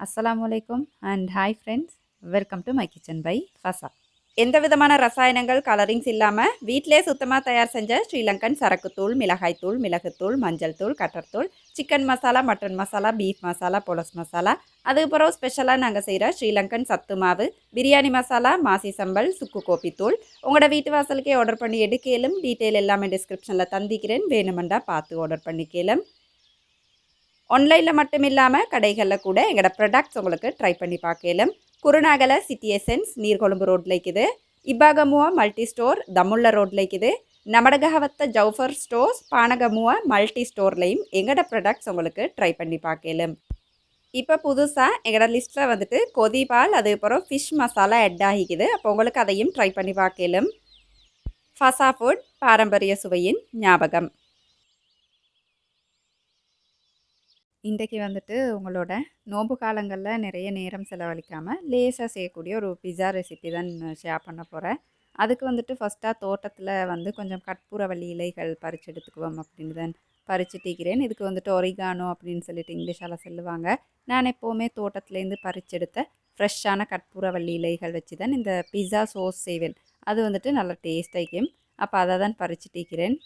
Assalamu alaikum and hi friends. Welcome to my kitchen by Fasa. எந்த விதமான ரசாயனங்கள் colourings இல்லாமல் வீட்டிலே சுத்தமாக தயார் செஞ்ச ஸ்ரீலங்கன் சரக்குத்தூள், மிளகாய்த்தூள், மிளகுத்தூள், மஞ்சள் தூள், கட்டர்த்தூள், chicken masala, mutton masala, beef masala, பொலஸ் மசாலா, அதுக்கப்புறம் ஸ்பெஷலாக நாங்கள் செய்கிற ஸ்ரீலங்கன் சத்து மாவு, பிரியாணி மசாலா, மாசி சம்பல், சுக்கு கோப்பித்தூள் உங்களோட வீட்டு வாசலுக்கே ஆர்டர் பண்ணி எடுக்கலும். டீட்டெயில் எல்லாமே டிஸ்கிரிப்ஷனில் தந்திக்கிறேன், வேணுமெண்டா பார்த்து ஆர்டர் பண்ணிக்கலும். ஆன்லைனில் மட்டும் இல்லாமல் கடைகளில் கூட எங்களோட ப்ராடக்ட்ஸ் உங்களுக்கு ட்ரை பண்ணி பார்க்கலாம். குருநாகல சிட்டி எசன்ஸ் நீர்கொழும்பு ரோட்டில் இருக்குது. இப்பாகமுவா மல்டி ஸ்டோர் தமுள்ள ரோட்டில் இருக்குது. நமடகவத்த ஜவுஃபர் ஸ்டோர்ஸ் பானகமுவா மல்டி ஸ்டோர்லையும் எங்களோட ப்ராடக்ட்ஸ் உங்களுக்கு ட்ரை பண்ணி பார்க்கலாம். இப்போ புதுசாக எங்களோட லிஸ்ட்டில் வந்துட்டு கொதிபால் அதுக்கப்புறம் ஃபிஷ் மசாலா ஆட் ஆகிக்குது. அப்போ உங்களுக்கு அதையும் ட்ரை பண்ணி பார்க்கலாம். ஃபசா ஃபுட் பாரம்பரிய சுவையின் ஞாபகம். இன்றைக்கி வந்துட்டு உங்களோட நோன்பு காலங்களில் நிறைய நேரம் செலவழிக்காமல் லேசாக செய்யக்கூடிய ஒரு பிஸா ரெசிபி தான் ஷேர் பண்ண போகிறேன். அதுக்கு வந்துட்டு ஃபஸ்ட்டாக தோட்டத்தில் வந்து கொஞ்சம் கற்பூரவள்ளி இலைகள் பறித்து எடுத்துக்குவோம் அப்படின்னு தான் பறிச்சுட்டிக்கிறேன். இதுக்கு வந்துட்டு ஒரிகானோ அப்படின்னு சொல்லிட்டு இங்கிலீஷால் சொல்லுவாங்க. நான் எப்போவுமே தோட்டத்துலேருந்து பறிச்செடுத்த ஃப்ரெஷ்ஷான கற்பூரவள்ளி இலைகள் வச்சு தான் இந்த பிஸா சோஸ் செய்வேன். அது வந்துட்டு நல்லா டேஸ்ட் ஆகிக்கும். அப்போ அதை தான் பறிச்சுட்டிக்கிறேன்.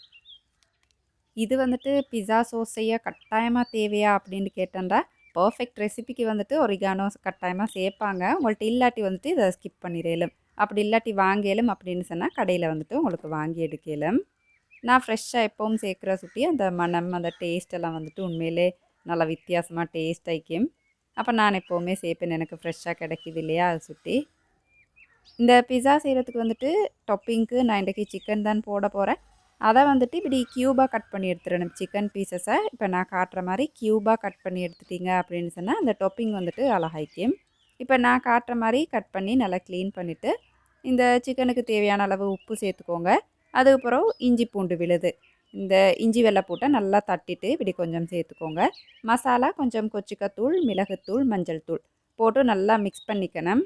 இது வந்துட்டு பிஸா சோஸ் செய்ய கட்டாயமாக தேவையா அப்படின்னு கேட்டேன்டா, பர்ஃபெக்ட் ரெசிபிக்கு வந்துட்டு ஒரிகானோ கட்டாயமாக சேர்ப்பாங்க. உங்கள்கிட்ட இல்லாட்டி வந்துட்டு இதை ஸ்கிப் பண்ணிடலும். அப்படி இல்லாட்டி வாங்கலும் அப்படின்னு சொன்னால் கடையில் வந்துட்டு உங்களுக்கு வாங்கி எடுக்கலும். நான் ஃப்ரெஷ்ஷாக எப்பவும் சேர்க்குற சுட்டி அந்த மனம் அந்த டேஸ்ட் எல்லாம் வந்துட்டு உண்மையிலே நல்லா வித்தியாசமாக டேஸ்ட் ஆகிக்கும். அப்போ நான் எப்போவுமே சேர்ப்பேன், எனக்கு ஃப்ரெஷ்ஷாக கிடைக்கிது இல்லையா அது சுட்டி. இந்த பிஸா செய்கிறதுக்கு வந்துட்டு டாப்பிங்க்கு நான் இன்றைக்கி சிக்கன் தான் போட போகிறேன். அதை வந்துட்டு இப்படி க்யூபாக கட் பண்ணி எடுத்துடணும். சிக்கன் பீசஸை இப்போ நான் காட்டுற மாதிரி க்யூபாக கட் பண்ணி எடுத்துட்டிங்க அப்படின்னு சொன்னால் அந்த டொப்பிங் வந்துட்டு அழகாய்க்கும். இப்போ நான் காட்டுற மாதிரி கட் பண்ணி நல்லா க்ளீன் பண்ணிவிட்டு இந்த சிக்கனுக்கு தேவையான அளவு உப்பு சேர்த்துக்கோங்க. அதுக்கப்புறம் இஞ்சி பூண்டு விழுது, இந்த இஞ்சி வெள்ளை பூட்டை நல்லா தட்டிட்டு இப்படி கொஞ்சம் சேர்த்துக்கோங்க. மசாலா கொஞ்சம் கொச்சிக்கத்தூள், மிளகுத்தூள், மஞ்சள் தூள் போட்டு நல்லா மிக்ஸ் பண்ணிக்கணும்.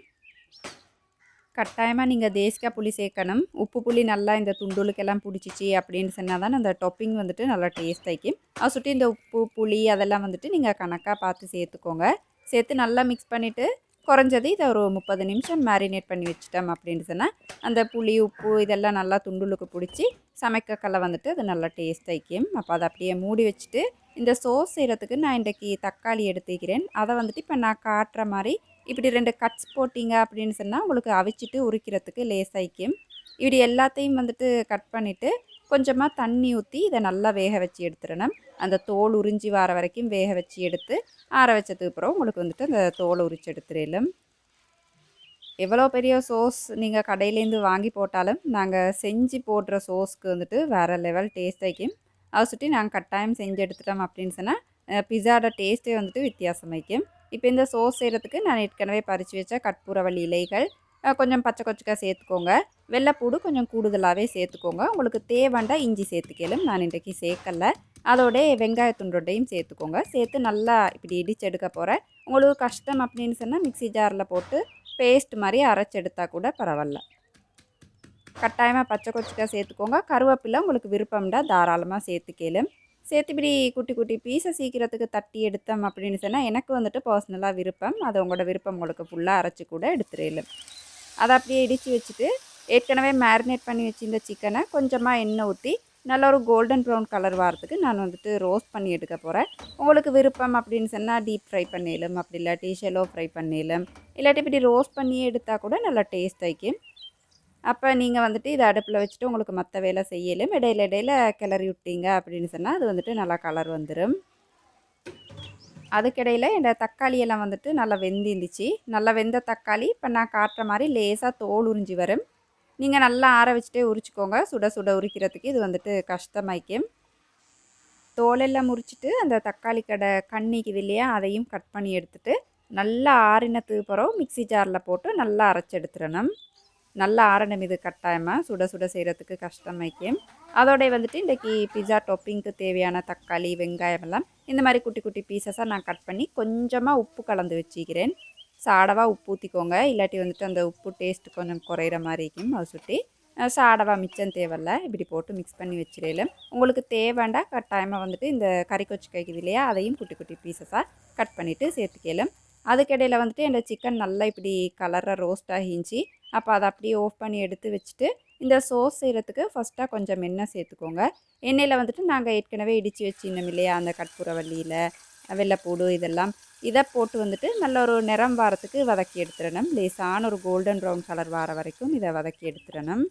கட்டாயமாக நீங்கள் தேசிக்காய் புளி சேர்க்கணும். உப்பு புளி நல்லா இந்த துண்டுலுக்கெல்லாம் பிடிச்சிச்சு அப்படின்னு சொன்னால் தான் அந்த டொப்பிங் வந்துட்டு நல்லா டேஸ்ட் ஆகிக்கும். அதை சுற்றி இந்த உப்பு புளி அதெல்லாம் வந்துட்டு நீங்கள் கணக்காக பார்த்து சேர்த்துக்கோங்க. சேர்த்து நல்லா மிக்ஸ் பண்ணிவிட்டு குறைஞ்சது இதை ஒரு 30 நிமிஷம் மேரினேட் பண்ணி வச்சுட்டோம் அப்படின்னு சொன்னால் அந்த புளி உப்பு இதெல்லாம் நல்லா துண்டுலுக்கு பிடிச்சி சமைக்கக்கல்ல வந்துட்டு அது நல்லா டேஸ்ட் ஆகிக்கும். அப்போ அதை அப்படியே மூடி வச்சுட்டு இந்த சோஸ் செய்கிறதுக்கு நான் இன்றைக்கி தக்காளி எடுத்துக்கிறேன். அதை வந்துட்டு இப்போ நான் காட்டுற மாதிரி இப்படி 2 கட்ஸ் போட்டிங்க அப்படின்னு சொன்னால் உங்களுக்கு அவிச்சிட்டு உரிக்கிறதுக்கு லேசாய்க்கும். இப்படி எல்லாத்தையும் வந்துட்டு கட் பண்ணிவிட்டு கொஞ்சமாக தண்ணி ஊற்றி இதை நல்லா வேக வச்சு எடுத்துடணும். அந்த தோல் உறிஞ்சி வர வரைக்கும் வேக வச்சு எடுத்து ஆற வச்சதுக்கு அப்புறம் உங்களுக்கு வந்துட்டு அந்த தோலை உரிச்சு எடுத்துடலும். எவ்வளோ பெரிய சோஸ் நீங்கள் கடையிலேருந்து வாங்கி போட்டாலும் நாங்கள் செஞ்சு போடுற சோஸ்க்கு வந்துட்டு வேறு லெவல் டேஸ்ட் ஆகிக்கும். அதை சுற்றி நாங்கள் கட்டாயம் செஞ்சு எடுத்துட்டோம் அப்படின்னு சொன்னால் பிஸாவோட டேஸ்ட்டே வந்துட்டு வித்தியாசமாய்க்கும். இப்போ இந்த சோஸ் செய்கிறதுக்கு நான் ஏற்கனவே பறித்து வச்ச கற்பூரவள்ளி இலைகள் கொஞ்சம் பச்சை கொச்சிக்காய் சேர்த்துக்கோங்க. வெள்ளைப்பூடு கொஞ்சம் கூடுதலாகவே சேர்த்துக்கோங்க. உங்களுக்கு தேவைண்டா இஞ்சி சேர்த்துக்கலும். நான் இன்றைக்கி சேர்க்கலை. அதோட வெங்காயத்துண்டோடையும் சேர்த்துக்கோங்க. சேர்த்து நல்லா இப்படி இடித்து எடுக்க போகிறேன். உங்களுக்கு கஷ்டம் அப்படின்னு சொன்னால் மிக்ஸி ஜாரில் போட்டு பேஸ்ட் மாதிரி அரைச்சி எடுத்தால் கூட பரவாயில்ல. கட்டாயமாக பச்சை கொச்சிக்காய் சேர்த்துக்கோங்க. கருவேப்பிலை உங்களுக்கு விருப்பம்டா தாராளமாக சேர்த்துக்கலும். சேர்த்து இப்படி குட்டி குட்டி பீஸை சீக்கிரத்துக்கு தட்டி எடுத்தோம் அப்படின்னு சொன்னால் எனக்கு வந்துட்டு பர்சனலாக விருப்பம். அது உங்களோட விருப்பம், உங்களுக்கு ஃபுல்லாக அரைச்சி கூட எடுத்துடலும். அதை அப்படியே இடித்து வச்சுட்டு ஏற்கனவே மேரினேட் பண்ணி வச்சுருந்த சிக்கனை கொஞ்சமாக எண்ணெய் ஊற்றி நல்லா ஒரு கோல்டன் ப்ரௌன் கலர் வரத்துக்கு நான் வந்துட்டு ரோஸ்ட் பண்ணி எடுக்க போகிறேன். உங்களுக்கு விருப்பம் அப்படின்னு சொன்னால் டீப் ஃப்ரை பண்ணிடலும், அப்படி இல்லாட்டி ஷெலோ ஃப்ரை பண்ணிடலும், இல்லாட்டி இப்படி ரோஸ்ட் பண்ணி எடுத்தால் கூட நல்லா டேஸ்ட் ஆகிக்கும். அப்போ நீங்கள் வந்துட்டு இதை அடுப்பில் வச்சுட்டு உங்களுக்கு மற்ற வேலை செய்யலும். இடையில கிளறி விட்டீங்க அப்படின்னு சொன்னால் அது வந்துட்டு நல்லா கலர் வந்துடும். அதுக்கிடையில் இந்த தக்காளியெல்லாம் வந்துட்டு நல்லா வெந்திருந்துச்சு. நல்லா வெந்த தக்காளி இப்போ நான் காட்டுற மாதிரி லேசாக தோல் உறிஞ்சி வரும். நீங்கள் நல்லா ஆற வச்சுட்டே உரிச்சிக்கோங்க. சுட சுட உரிக்கிறதுக்கு இது வந்துட்டு கஷ்டமாய்க்கும். தோலெல்லாம் உரிச்சிட்டு அந்த தக்காளி கடை கண்ணிக்குது இல்லையா, அதையும் கட் பண்ணி எடுத்துகிட்டு நல்லா ஆறினத்துக்கு பிறகு மிக்ஸி ஜாரில் போட்டு நல்லா அரைச்சி எடுத்துடணும். நல்லா ஆறணும். இது கட்டாயமாக சுட சுட செய்கிறதுக்கு கஷ்டமாய்க்கும். அதோடைய வந்துட்டு இன்றைக்கி பிஸா டாப்பிங்க்கு தேவையான தக்காளி வெங்காயம் எல்லாம் இந்த மாதிரி குட்டி குட்டி பீசஸாக நான் கட் பண்ணி கொஞ்சமாக உப்பு கலந்து வச்சுக்கிறேன். சாடவாக உப்பு ஊற்றிக்கோங்க. இல்லாட்டி வந்துட்டு அந்த உப்பு டேஸ்ட் கொஞ்சம் குறையிற மாதிரி இருக்கும். அதை சுட்டி சாடவாக மிச்சம் தேவையில்ல. இப்படி போட்டு மிக்ஸ் பண்ணி வச்சிடலும். உங்களுக்கு தேவைண்டா கட்டாயமாக வந்துட்டு இந்த கறி கொச்சிக்காய்க்கு இல்லையா, அதையும் குட்டி குட்டி பீசஸாக கட் பண்ணிவிட்டு சேர்த்துக்கலாம். அதுக்கிடையில் வந்துட்டு இந்த சிக்கன் நல்லா இப்படி கலராக ரோஸ்ட் ஆகிஞ்சி. அப்போ அதை அப்படியே ஆஃப் பண்ணி எடுத்து வச்சுட்டு இந்த சோஸ் செய்கிறதுக்கு ஃபஸ்ட்டாக கொஞ்சம் எண்ணெய் சேர்த்துக்கோங்க. எண்ணெயில் வந்துட்டு நாங்கள் ஏற்கனவே இடித்து வச்சுருந்தோம் இல்லையா, அந்த கற்பூரவள்ளியில் வெள்ளைப்பூடு இதெல்லாம், இதை போட்டு வந்துட்டு நல்ல ஒரு நிறம் வாரத்துக்கு வதக்கி எடுத்துடணும். லேசான ஒரு கோல்டன் ப்ரௌன் கலர் வார வரைக்கும் இதை வதக்கி எடுத்துடணும்.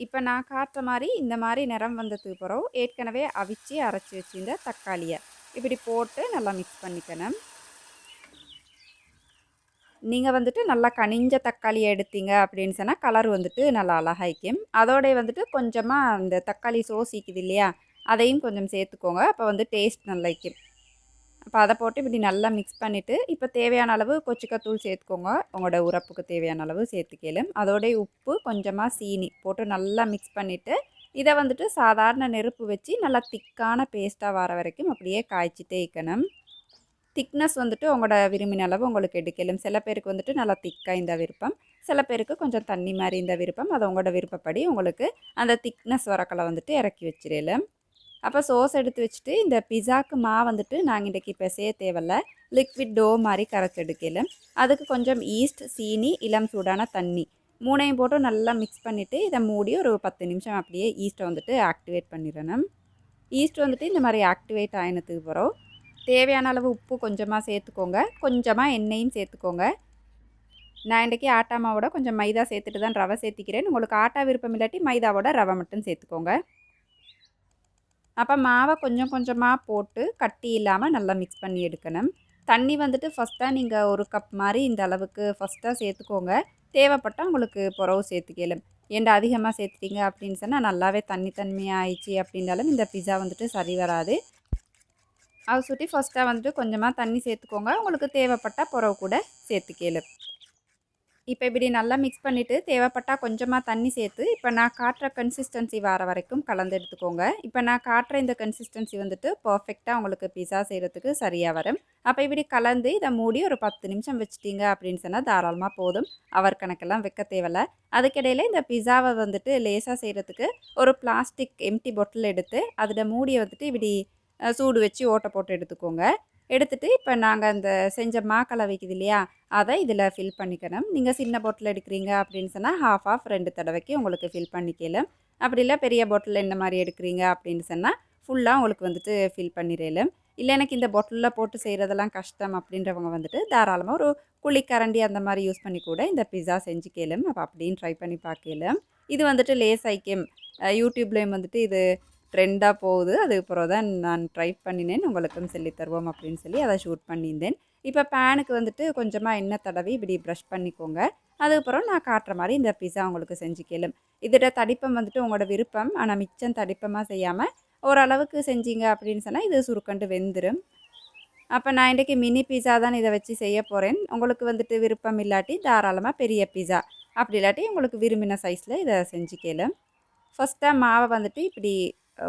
இப்போ நான் காட்டுற மாதிரி இந்த மாதிரி நிறம் வந்ததுக்கு பிறகு ஏற்கனவே அவிச்சு அரைச்சி வச்சுருந்த தக்காளியை இப்படி போட்டு நல்லா மிக்ஸ் பண்ணிக்கணும். நீங்கள் வந்துட்டு நல்லா கனிஞ்ச தக்காளியை எடுத்தீங்க அப்படின்னு சொன்னால் கலர் வந்துட்டு நல்லா அழகாய்க்கும். அதோடைய வந்துட்டு கொஞ்சமாக அந்த தக்காளி சோசிக்குது இல்லையா, அதையும் கொஞ்சம் சேர்த்துக்கோங்க. அப்போ வந்து டேஸ்ட் நல்லாய்க்கும். அப்போ அதை போட்டு இப்படி நல்லா மிக்ஸ் பண்ணிவிட்டு இப்போ தேவையான அளவு கொச்சிக்கத்தூள் சேர்த்துக்கோங்க. உங்களோட உரப்புக்கு தேவையான அளவு சேர்த்துக்கலும். அதோடைய உப்பு, கொஞ்சமாக சீனி போட்டு நல்லா மிக்ஸ் பண்ணிவிட்டு இதை வந்துட்டு சாதாரண நெருப்பு வச்சு நல்லா திக்கான பேஸ்ட்டாக வர வரைக்கும் அப்படியே காய்ச்சிட்டே இருக்கணும். திக்னஸ் வந்துட்டு உங்களோட விரும்பின அளவு உங்களுக்கு எடுக்கலும். சில பேருக்கு வந்துட்டு நல்லா திக்காக இந்த விருப்பம், சில பேருக்கு கொஞ்சம் தண்ணி மாதிரி இந்த விருப்பம். அது உங்களோட விருப்பப்படி உங்களுக்கு அந்த திக்னஸ் வரக்கலை வந்துட்டு இறக்கி வச்சிடலாம். அப்போ சோஸ் எடுத்து வச்சுட்டு இந்த பிஸாக்கு வந்துட்டு நாங்கள் இன்றைக்கி இப்போ தேவையில்ல, லிக்விட் டோ மாதிரி கரைச்சி எடுக்கலாம். அதுக்கு கொஞ்சம் ஈஸ்ட், சீனி, இளம் சூடான தண்ணி மூணையும் போட்டு நல்லா மிக்ஸ் பண்ணிவிட்டு இதை மூடி ஒரு 10 நிமிஷம் அப்படியே ஈஸ்ட்டை வந்துட்டு ஆக்டிவேட் பண்ணிடணும். ஈஸ்ட் வந்துட்டு இந்த மாதிரி ஆக்டிவேட் ஆகினதுக்கு பிறகு தேவையான அளவு உப்பு கொஞ்சமாக சேர்த்துக்கோங்க. கொஞ்சமாக எண்ணெயும் சேர்த்துக்கோங்க. நான் இன்றைக்கி ஆட்டா மாவோட கொஞ்சம் மைதா சேர்த்துட்டு தான் ரவை சேர்த்திக்கிறேன். உங்களுக்கு ஆட்டா விருப்பம் இல்லாட்டி மைதாவோட ரவை மட்டும் சேர்த்துக்கோங்க. அப்போ மாவை கொஞ்சம் கொஞ்சமாக போட்டு கட்டி இல்லாமல் நல்லா மிக்ஸ் பண்ணி எடுக்கணும். தண்ணி வந்துட்டு ஃபஸ்ட்டாக நீங்கள் ஒரு கப் மாதிரி இந்த அளவுக்கு ஃபஸ்ட்டாக சேர்த்துக்கோங்க. தேவைப்பட்டால் உங்களுக்கு புறவு சேர்த்துக்கலும். ஏன்டா அதிகமாக சேர்த்துட்டீங்க அப்படின்னு சொன்னால் நல்லாவே தண்ணியாக ஆயிடுச்சு அப்படின்னாலும் இந்த பிஸா வந்துட்டு சரி வராது. அதை சுற்றி ஃபஸ்ட்டாக வந்துட்டு கொஞ்சமாக தண்ணி சேர்த்துக்கோங்க. உங்களுக்கு தேவைப்பட்டால் புறவு கூட சேர்த்துக்கலும். இப்போ இப்படி நல்லா மிக்ஸ் பண்ணிவிட்டு தேவைப்பட்டால் கொஞ்சமாக தண்ணி சேர்த்து இப்போ நான் காட்டுற கன்சிஸ்டன்சி வர வரைக்கும் கலந்து எடுத்துக்கோங்க. இப்போ நான் காட்டுற இந்த கன்சிஸ்டன்சி வந்துட்டு பர்ஃபெக்டாக உங்களுக்கு பிஸா செய்கிறதுக்கு சரியாக வரும். அப்போ இப்படி கலந்து இதை மூடி ஒரு 10 நிமிஷம் வச்சுட்டிங்க அப்படின்னு சொன்னால் தாராளமாக போதும். அவர் கணக்கெல்லாம் வைக்க தேவையில்ல. அதுக்கிடையில் இந்த பிஸாவை வந்துட்டு லேசாக செய்கிறதுக்கு ஒரு பிளாஸ்டிக் எம்டி பொட்டில் எடுத்து அதில் மூடியை வந்துட்டு இப்படி சூடு வச்சு ஓட்டை போட்டு எடுத்துக்கோங்க. எடுத்துகிட்டு இப்போ நாங்கள் அந்த செஞ்ச மாக்களை வைக்குது இல்லையா, அதை இதில் ஃபில் பண்ணிக்கணும். நீங்கள் சின்ன பாட்டில் எடுக்கிறீங்க அப்படின்னு சொன்னால் ஹாஃப் 2 தடவைக்கு உங்களுக்கு ஃபில் பண்ணிக்கலாம். அப்படி இல்லை பெரிய பாட்டில் இந்த மாதிரி எடுக்கிறீங்க அப்படின்னு சொன்னால் ஃபுல்லாக உங்களுக்கு வந்துட்டு ஃபில் பண்ணிடலாம். இல்லை எனக்கு இந்த பாட்டிலில் போட்டு செய்கிறதெல்லாம் கஷ்டம் அப்படின்றவங்க வந்துட்டு தாராளமாக ஒரு குழிக்கரண்டி அந்த மாதிரி யூஸ் பண்ணி கூட இந்த பிஸா செஞ்சுக்கலாம். அப்போ அப்படின்னு ட்ரை பண்ணி பார்க்கலாம். இது வந்துட்டு லேஸ் ஐக்கம் யூடியூப்லேயும் வந்துட்டு இது ட்ரெண்டாக போகுது. அதுக்கப்புறம் தான் நான் ட்ரை பண்ணினேன், உங்களுக்கும் சொல்லி தருவோம் அப்படின்னு சொல்லி அதை ஷூட் பண்ணியிருந்தேன். இப்போ பேனுக்கு வந்துட்டு கொஞ்சமாக எண்ணெய் தடவி இப்படி ப்ரஷ் பண்ணிக்கோங்க. அதுக்கப்புறம் நான் காட்டுற மாதிரி இந்த பிஸா உங்களுக்கு செஞ்சுக்கலாம். இதோட தடிப்பம் வந்துட்டு உங்களோட விருப்பம். ஆனால் மிச்சம் தடிப்பமாக செய்யாமல் ஓரளவுக்கு செஞ்சீங்க அப்படின்னு சொன்னால் இது சுருக்கண்டு வெந்துடும். அப்போ நான் இன்றைக்கி மினி பிஸா தான் இதை வச்சு செய்ய போகிறேன். உங்களுக்கு வந்துட்டு விருப்பம் இல்லாட்டி தாராளமாக பெரிய பிஸா, அப்படி இல்லாட்டி உங்களுக்கு விரும்பின சைஸில் இதை செஞ்சுக்கலாம். ஃபஸ்ட்டாக மாவை வந்துட்டு இப்படி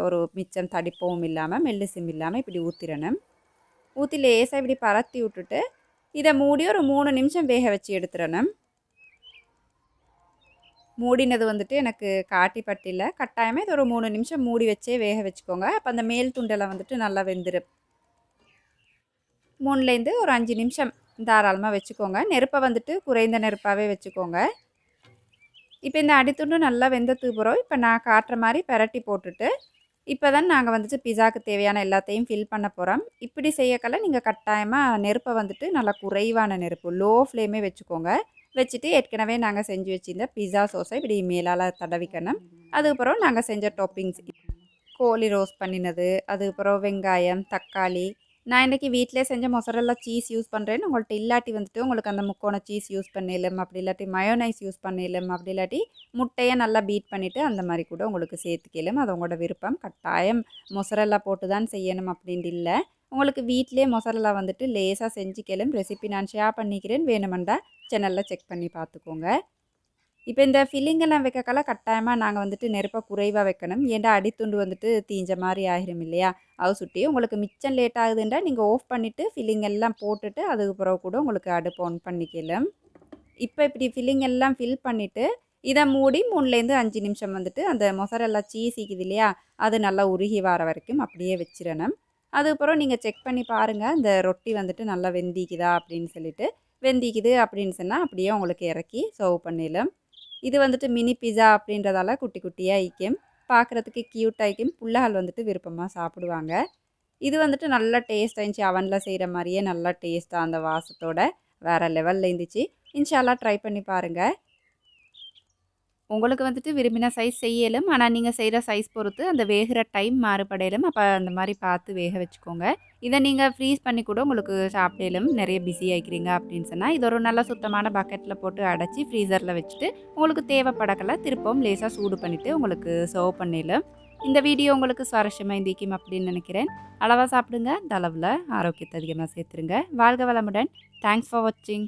ஒரு மிச்சம் தடிப்பவும் இல்லாமல் மெல்லிசும் இல்லாமல் இப்படி ஊற்றிடணும். ஊற்றி லேசாக இப்படி பரத்தி விட்டுட்டு இதை மூடி ஒரு 3 நிமிஷம் வேக வச்சு எடுத்துடணும். மூடினது வந்துட்டு எனக்கு காட்டி பட்டியில் கட்டாயமாக இது ஒரு 3 நிமிஷம் மூடி வச்சே வேக வச்சுக்கோங்க. அப்போ அந்த மேல் துண்டெல்லாம் வந்துட்டு நல்லா வெந்துடும். 3லேருந்து ஒரு 5 நிமிஷம் தாராளமாக வச்சுக்கோங்க. நெருப்பை வந்துட்டு குறைந்த நெருப்பாகவே வச்சுக்கோங்க. இப்போ இந்த அடித்துண்டு நல்லா வெந்ததுக்கு பிறகு இப்போ நான் காட்டுற மாதிரி பெரட்டி போட்டுட்டு இப்போ தான் நாங்கள் வந்துட்டு பிஸாவுக்கு தேவையான எல்லாத்தையும் ஃபில் பண்ண போகிறோம். இப்படி செய்யக்கல நீங்கள் கட்டாயமாக நெருப்பை வந்துட்டு நல்லா குறைவான நெருப்பு, லோ ஃப்ளேமே வச்சுக்கோங்க. வச்சுட்டு ஏற்கனவே நாங்கள் செஞ்சு வச்சுருந்த பிஸா சோஸை இப்படி மேலால் தடவிக்கணும். அதுக்கப்புறம் நாங்கள் செஞ்ச டாப்பிங்ஸ் கோழி ரோஸ்ட் பண்ணினது, அதுக்கப்புறம் வெங்காயம், தக்காளி, நான் இன்றைக்கி வீட்டிலே செஞ்ச மொசரெல்லா சீஸ் யூஸ் பண்ணுறேன்னு உங்கள்கிட்ட இல்லாட்டி வந்துட்டு உங்களுக்கு அந்த முக்கோண சீஸ் யூஸ் பண்ணிடலாம். அப்படி இல்லாட்டி மயோனைஸ் யூஸ் பண்ணிடலாம். அப்படி இல்லாட்டி முட்டையை நல்லா பீட் பண்ணிவிட்டு அந்த மாதிரி கூட உங்களுக்கு சேர்த்துக்கலாம். அது உங்களோட விருப்பம். கட்டாயம் மொசரெல்லா போட்டு தான் செய்யணும் அப்படின்ட்டு இல்லை. உங்களுக்கு வீட்டிலே மொசரெல்லா வந்துட்டு லேசாக செஞ்சுக்கலாம். ரெசிபி நான் ஷேர் பண்ணிக்கிறேன், வேணுமெண்டா சேனலில் செக் பண்ணி பார்த்துக்கோங்க. இப்போ இந்த ஃபில்லிங்கெல்லாம் வைக்கக்கெல்லாம் கட்டாயமாக நாங்கள் வந்துட்டு நெருப்பை குறைவாக வைக்கணும். ஏன்டா அடித்துண்டு வந்துட்டு தீஞ்ச மாதிரி ஆகிரும் இல்லையா, அது சுட்டி உங்களுக்கு மிச்சம் லேட் ஆகுதுன்றா நீங்கள் ஆஃப் பண்ணிவிட்டு ஃபில்லிங் எல்லாம் போட்டுட்டு அதுக்கு பிறகு கூட உங்களுக்கு அடுப்பு ஆன் பண்ணிக்கலாம். இப்போ இப்படி ஃபில்லிங் எல்லாம் ஃபில் பண்ணிவிட்டு இதை மூடி 3லேருந்து 5 நிமிஷம் வந்துட்டு அந்த மொசரெல்லா சீஸ் இருக்குது இல்லையா, அது நல்லா உருகி வர வரைக்கும் அப்படியே வச்சிடணும். அதுக்கப்புறம் நீங்கள் செக் பண்ணி பாருங்கள் இந்த ரொட்டி வந்துட்டு நல்லா வெந்திக்குதா அப்படின்னு சொல்லிட்டு. வெந்திக்குது அப்படின்னு சொன்னால் அப்படியே உங்களுக்கு இறக்கி சர்வ் பண்ணிடலாம். இது வந்துட்டு மினி பிஸா அப்படின்றதால குட்டி குட்டியாக ஐக்கும், பார்க்குறதுக்கு க்யூட் ஐக்கும், புள்ளைகள் வந்துட்டு விருப்பமாக சாப்பிடுவாங்க. இது வந்துட்டு நல்லா டேஸ்ட்டாக இருந்துச்சு. அவனில் செய்கிற மாதிரியே நல்லா டேஸ்ட்டாக அந்த வாசத்தோட வேறு லெவலில் இருந்துச்சு. இன்ஷால்லா ட்ரை பண்ணி பாருங்கள். உங்களுக்கு வந்துட்டு விரும்பின சைஸ் செய்யலும். ஆனால் நீங்கள் செய்கிற சைஸ் பொறுத்து அந்த வேகிற டைம் மாறுபடையிலும். அப்போ அந்த மாதிரி பார்த்து வேக வச்சுக்கோங்க. இதை நீங்கள் ஃப்ரீஸ் பண்ணி கூட உங்களுக்கு சாப்பிடலும். நிறைய பிஸி ஆகிக்கிறீங்க அப்படின்னு சொன்னால் இது ஒரு நல்ல சுத்தமான பக்கெட்டில் போட்டு அடைச்சி ஃப்ரீசரில் வச்சுட்டு உங்களுக்கு தேவைப்படக்கல திருப்பவும் லேசாக சூடு பண்ணிவிட்டு உங்களுக்கு சர்வ் பண்ணிடலாம். இந்த வீடியோ உங்களுக்கு சுவாரஸ்யமாக இருந்திக்கும் அப்படின்னு நினைக்கிறேன். அளவாக சாப்பிடுங்க. இந்த அளவில் ஆரோக்கியத்தை அதிகமாக சேர்த்துருங்க. வாழ்க வளமுடன். தேங்க்ஸ் ஃபார் வாட்சிங்.